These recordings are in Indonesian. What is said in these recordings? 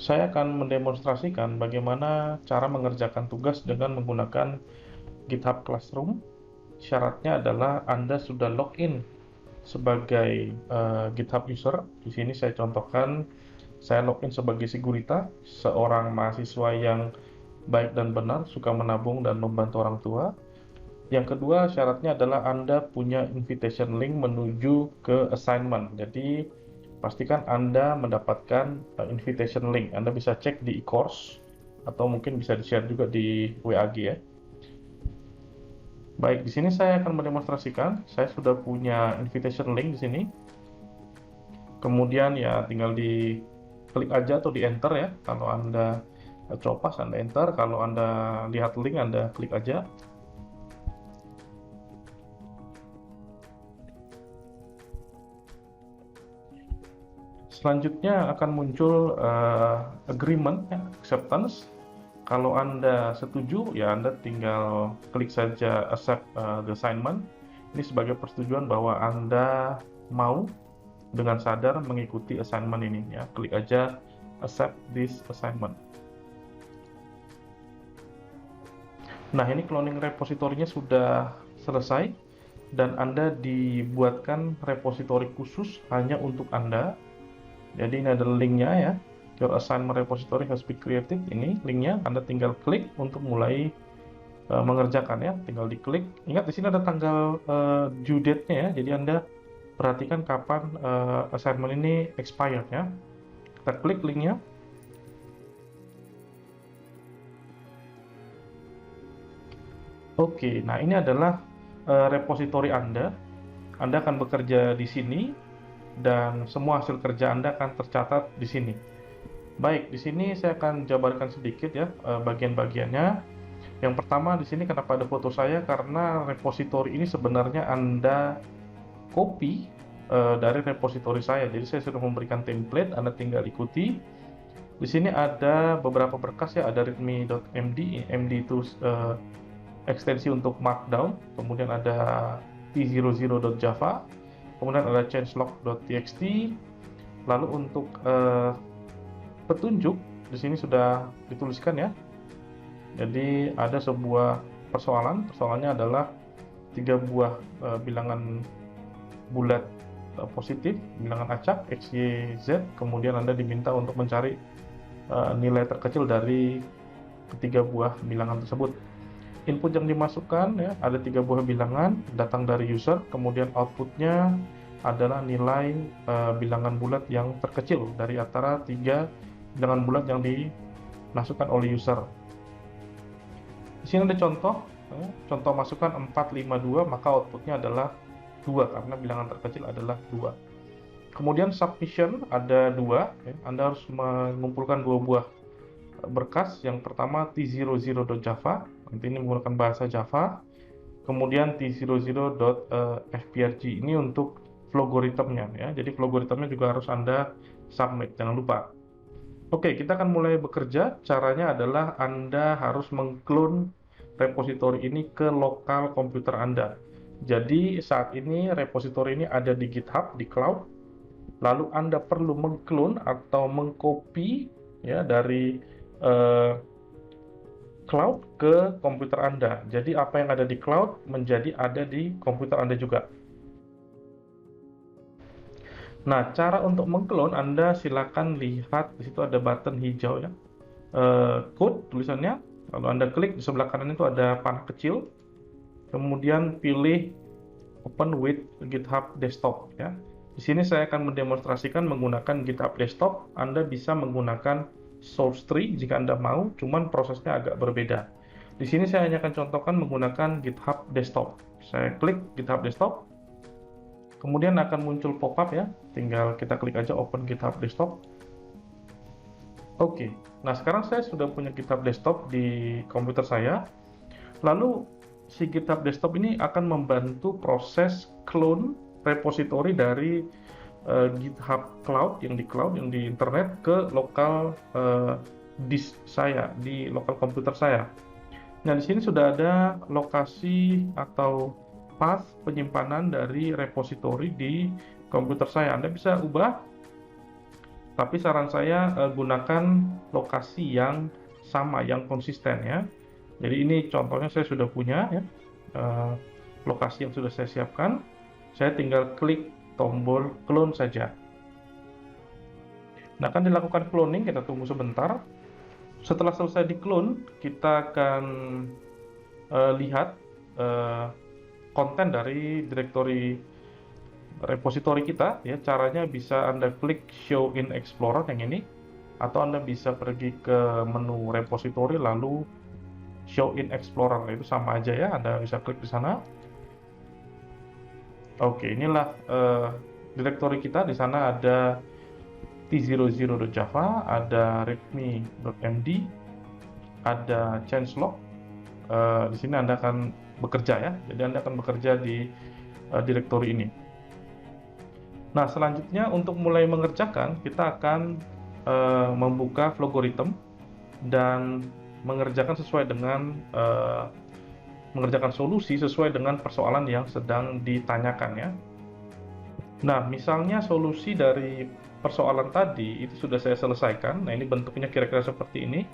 Saya akan mendemonstrasikan bagaimana cara mengerjakan tugas dengan menggunakan GitHub Classroom. Syaratnya adalah Anda sudah login sebagai GitHub user. Di sini saya contohkan, saya login sebagai Sigurita, seorang mahasiswa yang baik dan benar, suka menabung dan membantu orang tua. Yang kedua, syaratnya adalah Anda punya invitation link menuju ke assignment. Jadi, pastikan Anda mendapatkan invitation link. Anda bisa cek di e-course atau mungkin bisa di-share juga di WAG ya. Baik, di sini saya akan mendemonstrasikan. Saya sudah punya invitation link di sini. Kemudian ya tinggal di klik aja atau di enter ya. Kalau Anda copas Anda enter, kalau Anda lihat link Anda klik aja. Selanjutnya akan muncul agreement, ya, acceptance. Kalau Anda setuju, ya Anda tinggal klik saja accept the assignment. Ini sebagai persetujuan bahwa Anda mau dengan sadar mengikuti assignment ini. Ya, klik aja accept this assignment. Nah, ini cloning repositorinya sudah selesai dan Anda dibuatkan repositori khusus hanya untuk Anda. Jadi ini ada linknya ya. Your assignment repository has been created. Ini linknya, Anda tinggal klik untuk mulai mengerjakan ya. Tinggal diklik. Ingat di sini ada tanggal due date-nya ya. Jadi Anda perhatikan kapan assignment ini expired ya. Kita klik linknya. Oke, nah ini adalah repositori Anda. Anda akan bekerja di sini dan semua hasil kerja Anda akan tercatat di sini. Baik, di sini saya akan jabarkan sedikit ya bagian-bagiannya. Yang pertama di sini kenapa ada foto saya, karena repositori ini sebenarnya Anda copy dari repositori saya. Jadi saya sudah memberikan template, Anda tinggal ikuti. Di sini ada beberapa berkas ya, ada readme.md, md itu ekstensi untuk markdown, kemudian ada t00.java, kemudian ada changelog.txt. Lalu untuk petunjuk di sini sudah dituliskan ya. Jadi ada sebuah persoalannya adalah 3 buah bilangan bulat positif, bilangan acak x, y, z. Kemudian Anda diminta untuk mencari nilai terkecil dari ketiga buah bilangan tersebut. Input yang dimasukkan ya, ada 3 buah bilangan datang dari user, kemudian outputnya adalah nilai bilangan bulat yang terkecil dari antara 3 bilangan bulat yang dimasukkan oleh user. Di sini ada contoh masukan 452, maka outputnya adalah 2 karena bilangan terkecil adalah 2. Kemudian submission ada 2, ya. Anda harus mengumpulkan 2 buah berkas. Yang pertama t00.java, nanti ini menggunakan bahasa Java. Kemudian t00.fprg, ini untuk logaritmnya ya. Jadi logaritmnya juga harus Anda submit, jangan lupa. Oke, kita akan mulai bekerja. Caranya adalah Anda harus mengklon repositori ini ke lokal komputer Anda. Jadi saat ini repositori ini ada di GitHub, di cloud. Lalu Anda perlu mengklon atau mengcopy ya dari cloud ke komputer Anda. Jadi apa yang ada di cloud menjadi ada di komputer Anda juga. Nah, cara untuk mengklon Anda silakan lihat di situ ada button hijau ya, code tulisannya. Lalu Anda klik, di sebelah kanan itu ada panah kecil, kemudian pilih Open with GitHub Desktop ya. Di sini saya akan mendemonstrasikan menggunakan GitHub Desktop. Anda bisa menggunakan source tree jika Anda mau, cuman prosesnya agak berbeda. Di sini saya hanya akan contohkan menggunakan GitHub Desktop. Saya klik GitHub Desktop. Kemudian akan muncul pop-up ya, tinggal kita klik aja Open GitHub Desktop. Oke, nah sekarang saya sudah punya GitHub Desktop di komputer saya. Lalu si GitHub Desktop ini akan membantu proses clone repository dari GitHub Cloud yang di internet ke lokal disk saya, di lokal komputer saya. Nah, di sini sudah ada lokasi atau path penyimpanan dari repository di komputer saya. Anda bisa ubah Tapi saran saya gunakan lokasi yang sama, yang konsisten ya. Jadi ini contohnya saya sudah punya ya, lokasi yang sudah saya siapkan. Saya tinggal klik tombol clone saja. Nah, akan dilakukan cloning, kita tunggu sebentar. Setelah selesai di clone, kita akan lihat konten dari direktori repository kita ya. Caranya bisa Anda klik show in explorer yang ini, atau Anda bisa pergi ke menu repository lalu show in explorer, itu sama aja ya, Anda bisa klik di sana. Oke, inilah direktori kita. Di sana ada t00.java, ada readme.md, ada changelog. Di sini Anda akan bekerja ya, jadi Anda akan bekerja di direktori ini. Nah, selanjutnya untuk mulai mengerjakan, kita akan membuka Flogorithm dan mengerjakan sesuai dengan mengerjakan solusi sesuai dengan persoalan yang sedang ditanyakan ya. Nah, misalnya solusi dari persoalan tadi itu sudah saya selesaikan. Nah, ini bentuknya kira-kira seperti ini.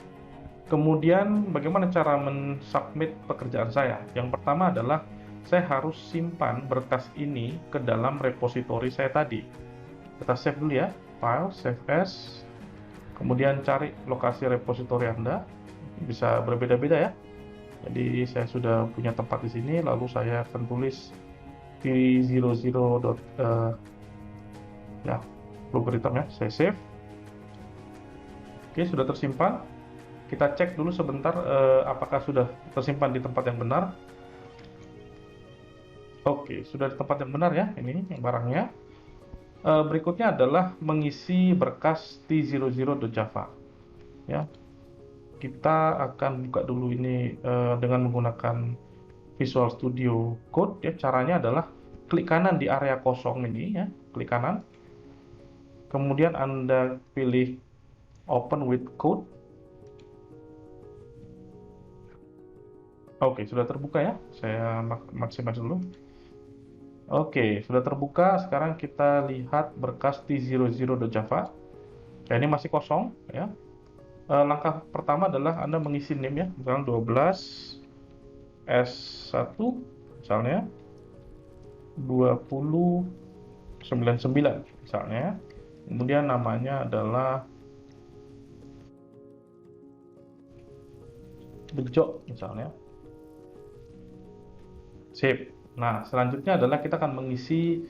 Kemudian bagaimana cara mensubmit pekerjaan saya? Yang pertama adalah saya harus simpan berkas ini ke dalam repositori saya tadi. Kita save dulu ya, file, save as, kemudian cari lokasi repositori Anda. Bisa berbeda-beda ya. Jadi saya sudah punya tempat di sini, lalu saya akan tulis t00. Ya, logarithm ya, saya save. Oke, sudah tersimpan. Kita cek dulu sebentar apakah sudah tersimpan di tempat yang benar. Oke, sudah di tempat yang benar ya, ini barangnya. Berikutnya adalah mengisi berkas t00.java. Ya, kita akan buka dulu ini dengan menggunakan Visual Studio Code. Ya, caranya adalah klik kanan di area kosong ini ya, klik kanan. Kemudian Anda pilih Open with Code. Oke, sudah terbuka ya. Saya maximize dulu. Oke, sudah terbuka. Sekarang kita lihat berkas t00.java. Ya, ini masih kosong ya. Langkah pertama adalah Anda mengisi name ya, misalnya 12 S1 misalnya 2099 misalnya. Kemudian namanya adalah Bejo misalnya. Sip. Nah, selanjutnya adalah kita akan mengisi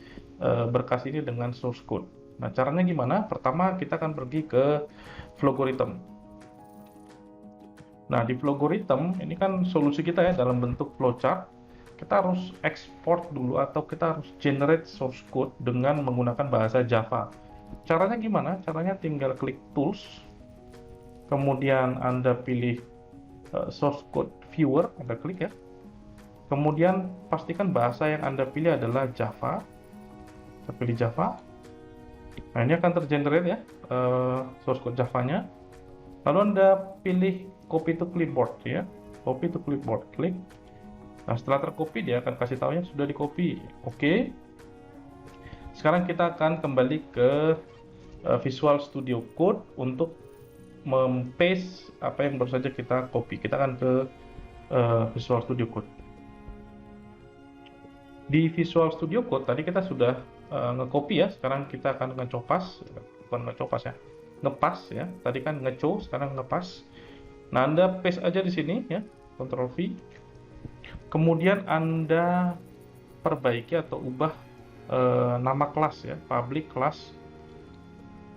berkas ini dengan source code. Nah, caranya gimana? Pertama, kita akan pergi ke Flogorithm. Nah, di Flogorithm ini kan solusi kita ya dalam bentuk flowchart. Kita harus export dulu atau kita harus generate source code dengan menggunakan bahasa Java. Caranya gimana? Caranya tinggal klik Tools, kemudian Anda pilih source code viewer, Anda klik ya. Kemudian pastikan bahasa yang Anda pilih adalah Java. Saya pilih Java. Nah, ini akan tergenerate ya source code Java-nya. Lalu Anda pilih copy to clipboard ya. Copy to clipboard, klik. Nah, setelah tercopy dia akan kasih tahu sudah di copy. Oke. Sekarang kita akan kembali ke Visual Studio Code untuk mem-paste apa yang baru saja kita copy. Kita akan ke Visual Studio Code. Di Visual Studio Code tadi kita sudah nge-copy ya. Sekarang kita akan ngecopas, bukan ngecopas ya, ngepas ya. Tadi kan ngeco, sekarang ngepas. Nah, Anda paste aja di sini ya, Ctrl V. Kemudian Anda perbaiki atau ubah nama kelas ya, public class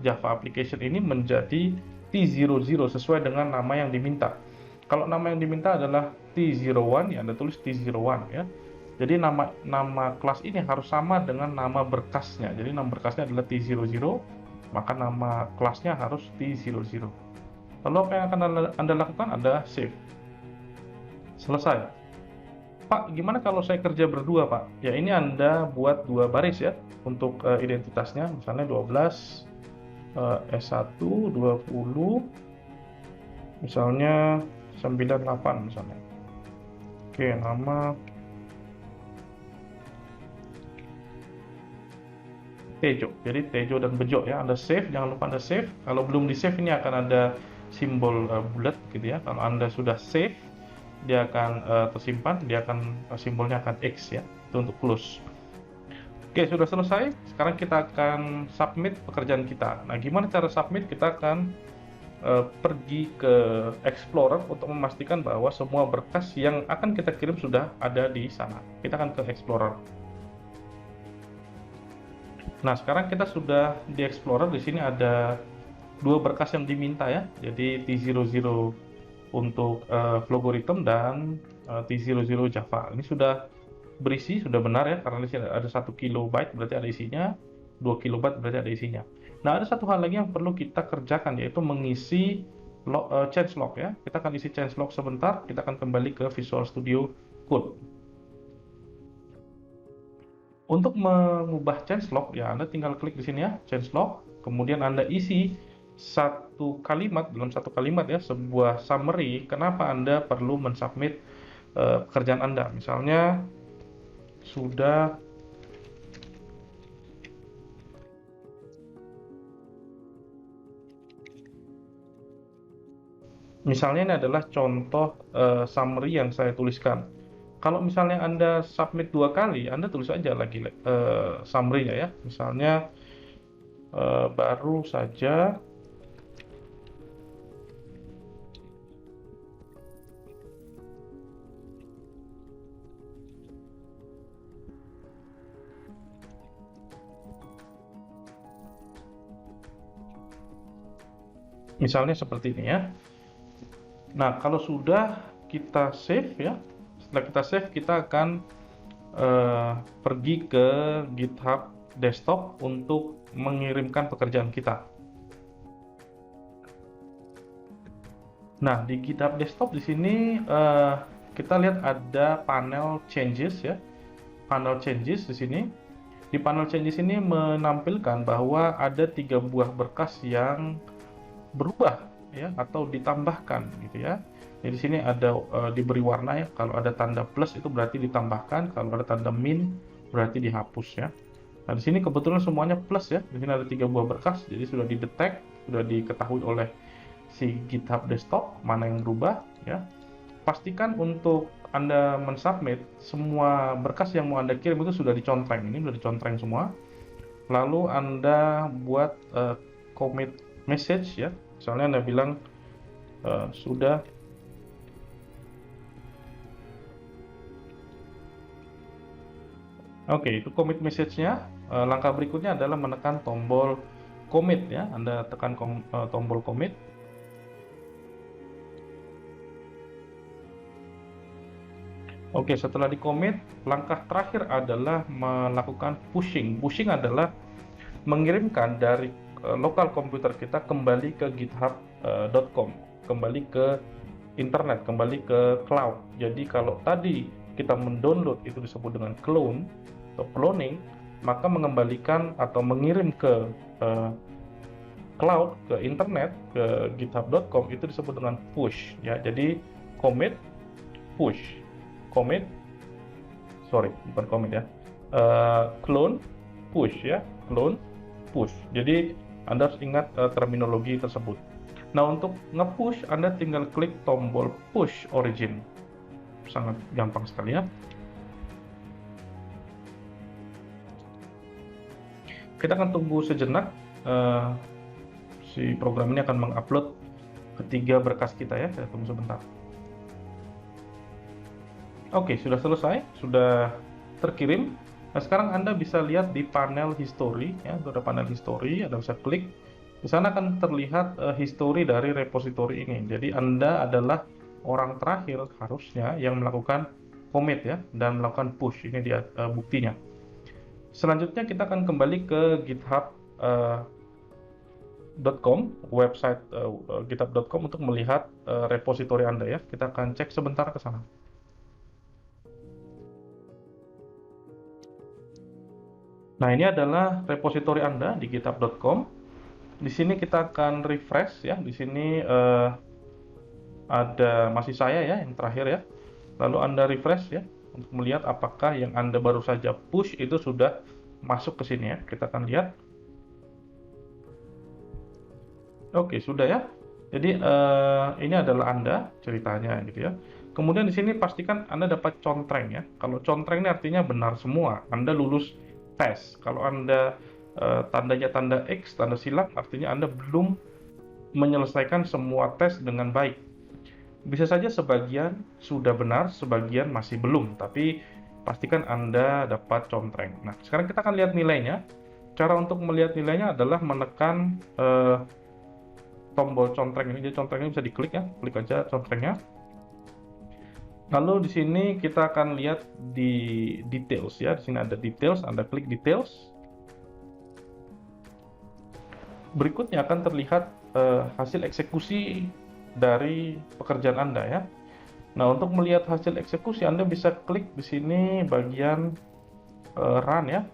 Java application ini menjadi T00 sesuai dengan nama yang diminta. Kalau nama yang diminta adalah T01 ya, Anda tulis T01 ya. Jadi nama kelas ini harus sama dengan nama berkasnya. Jadi nama berkasnya adalah T00, maka nama kelasnya harus T00. Lalu apa yang akan Anda lakukan? Anda save. Selesai. Pak, gimana kalau saya kerja berdua, Pak? Ya, ini Anda buat dua baris ya untuk identitasnya. Misalnya 12 S1 20 misalnya 98 misalnya. Oke, nama Tejo. Jadi Tejo dan Bejo ya. Anda save, jangan lupa Anda save. Kalau belum di save ini akan ada simbol bulat gitu ya. Kalau Anda sudah save, dia akan tersimpan, dia akan simbolnya akan X ya. Itu untuk close. Oke, sudah selesai. Sekarang kita akan submit pekerjaan kita. Nah, gimana cara submit? Kita akan pergi ke Explorer untuk memastikan bahwa semua berkas yang akan kita kirim sudah ada di sana. Kita akan ke Explorer. Nah, sekarang kita sudah di Explorer. Di sini ada dua berkas yang diminta ya. Jadi T00 untuk Flowgorithm dan T00 Java. Ini sudah berisi, sudah benar ya, karena di sini ada 1 kilobyte berarti ada isinya, 2 kilobyte berarti ada isinya. Nah, ada satu hal lagi yang perlu kita kerjakan, yaitu mengisi changelog ya. Kita akan isi changelog sebentar, kita akan kembali ke Visual Studio Code. Untuk mengubah changelog ya, Anda tinggal klik di sini ya, changelog, kemudian Anda isi satu kalimat, dalam satu kalimat ya, sebuah summary kenapa Anda perlu mensubmit pekerjaan Anda. Misalnya sudah misalnya ini adalah contoh summary yang saya tuliskan. Kalau misalnya Anda submit 2 kali, Anda tulis aja lagi summary-nya ya. Misalnya baru saja misalnya seperti ini ya. Nah, kalau sudah kita save ya, setelah kita save kita akan pergi ke GitHub Desktop untuk mengirimkan pekerjaan kita. Nah, di GitHub Desktop di sini kita lihat ada panel changes ya. Panel changes di sini. Di panel changes ini menampilkan bahwa ada 3 buah berkas yang berubah ya atau ditambahkan gitu ya. Jadi di sini ada diberi warna ya. Kalau ada tanda plus itu berarti ditambahkan, kalau ada tanda min berarti dihapus ya. Nah, di sini kebetulan semuanya plus ya. Di sini ada 3 buah berkas, jadi sudah didetek, sudah diketahui oleh si GitHub Desktop mana yang berubah ya. Pastikan untuk Anda mensubmit semua berkas yang mau Anda kirim itu sudah dicontreng. Ini sudah dicontreng semua. Lalu Anda buat commit message ya. Misalnya Anda bilang sudah Oke, itu commit message-nya. Langkah berikutnya adalah menekan tombol commit ya. Anda tekan tombol commit. Oke, setelah di commit, langkah terakhir adalah melakukan pushing. Pushing adalah mengirimkan dari lokal komputer kita kembali ke github.com, kembali ke internet, kembali ke cloud. Jadi kalau tadi kita mendownload itu disebut dengan clone atau cloning, maka mengembalikan atau mengirim ke cloud, ke internet, ke github.com itu disebut dengan push ya. Jadi commit, push, commit, sorry bukan commit ya, clone, push ya, clone, push. Jadi Anda harus ingat terminologi tersebut. Nah, untuk nge-push Anda tinggal klik tombol push origin. Sangat gampang sekali ya. Kita akan tunggu sejenak, si program ini akan mengupload ketiga berkas kita ya. Kita tunggu sebentar. Oke, sudah selesai, sudah terkirim. Nah, sekarang Anda bisa lihat di panel history ya, ada panel history, Anda bisa klik. Di sana akan terlihat history dari repository ini. Jadi Anda adalah orang terakhir harusnya yang melakukan commit ya dan melakukan push. Ini dia buktinya. Selanjutnya kita akan kembali ke github.com, website github.com untuk melihat repository Anda ya. Kita akan cek sebentar ke sana. Nah, ini adalah repository Anda di github.com. Di sini kita akan refresh ya. Di sini ada masih saya ya yang terakhir ya. Lalu Anda refresh ya untuk melihat apakah yang Anda baru saja push itu sudah masuk ke sini ya. Kita akan lihat. Oke, sudah ya. Jadi ini adalah Anda ceritanya gitu ya. Kemudian di sini pastikan Anda dapat contreng ya. Kalau contreng ini artinya benar semua. Anda lulus tes. Kalau Anda tandanya tanda X, tanda silang, artinya Anda belum menyelesaikan semua tes dengan baik. Bisa saja sebagian sudah benar, sebagian masih belum, tapi pastikan Anda dapat contreng. Nah, sekarang kita akan lihat nilainya. Cara untuk melihat nilainya adalah menekan tombol contreng ini. Jadi contrengnya bisa diklik ya, klik aja contrengnya. Lalu di sini kita akan lihat di details ya. Di sini ada details, Anda klik details. Berikutnya akan terlihat hasil eksekusi dari pekerjaan Anda ya. Nah, untuk melihat hasil eksekusi Anda bisa klik di sini bagian run ya,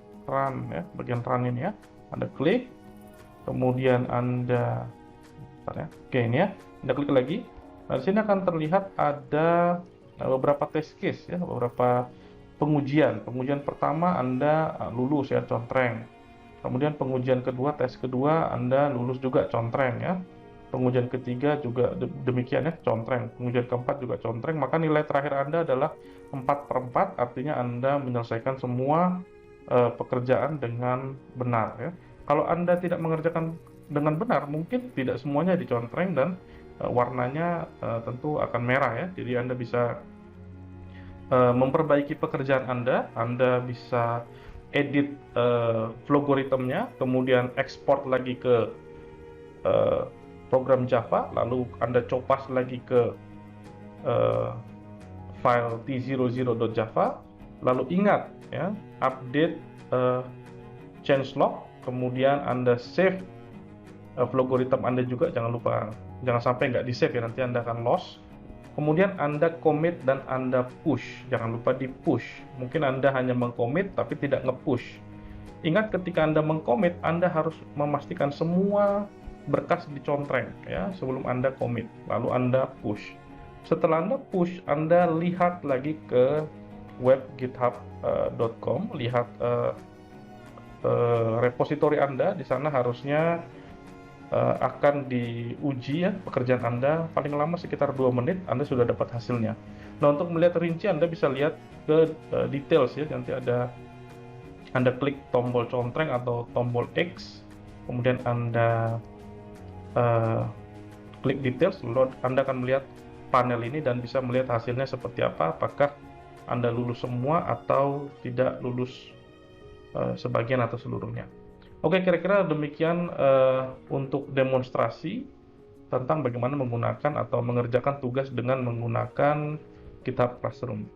bagian run ini ya. Anda klik, kemudian Anda ya. Oke, ini ya. Anda klik lagi. Nah, di sini akan terlihat ada beberapa test case ya, beberapa pengujian. Pengujian pertama Anda lulus ya, contreng. Kemudian pengujian kedua, tes kedua Anda lulus juga, contreng ya. Pengujian ketiga juga demikian ya, contreng. Pengujian keempat juga contreng. Maka nilai terakhir Anda adalah 4/4, artinya Anda menyelesaikan semua pekerjaan dengan benar ya. Kalau Anda tidak mengerjakan dengan benar, mungkin tidak semuanya dicontreng dan warnanya tentu akan merah ya. Jadi Anda bisa memperbaiki pekerjaan Anda bisa edit logaritmnya, kemudian ekspor lagi ke program Java, lalu Anda copas lagi ke file t00.java, lalu ingat ya, update changelog, kemudian Anda save logarithm Anda juga, jangan sampai nggak di save ya, nanti Anda akan loss. Kemudian Anda commit dan Anda push, jangan lupa di push. Mungkin Anda hanya mengcommit tapi tidak nge-push. Ingat, ketika Anda mengcommit, Anda harus memastikan semua berkas dicontreng ya sebelum Anda commit, lalu Anda push. Setelah Anda push, Anda lihat lagi ke web github.com, lihat repositori Anda. Di sana harusnya akan diuji ya pekerjaan Anda, paling lama sekitar 2 menit Anda sudah dapat hasilnya. Nah, untuk melihat rinci Anda bisa lihat ke details ya, nanti Anda klik tombol contreng atau tombol X, kemudian Anda klik details, lalu Anda akan melihat panel ini dan bisa melihat hasilnya seperti apa, apakah Anda lulus semua atau tidak lulus sebagian atau seluruhnya. Oke, kira-kira demikian untuk demonstrasi tentang bagaimana menggunakan atau mengerjakan tugas dengan menggunakan GitHub Classroom.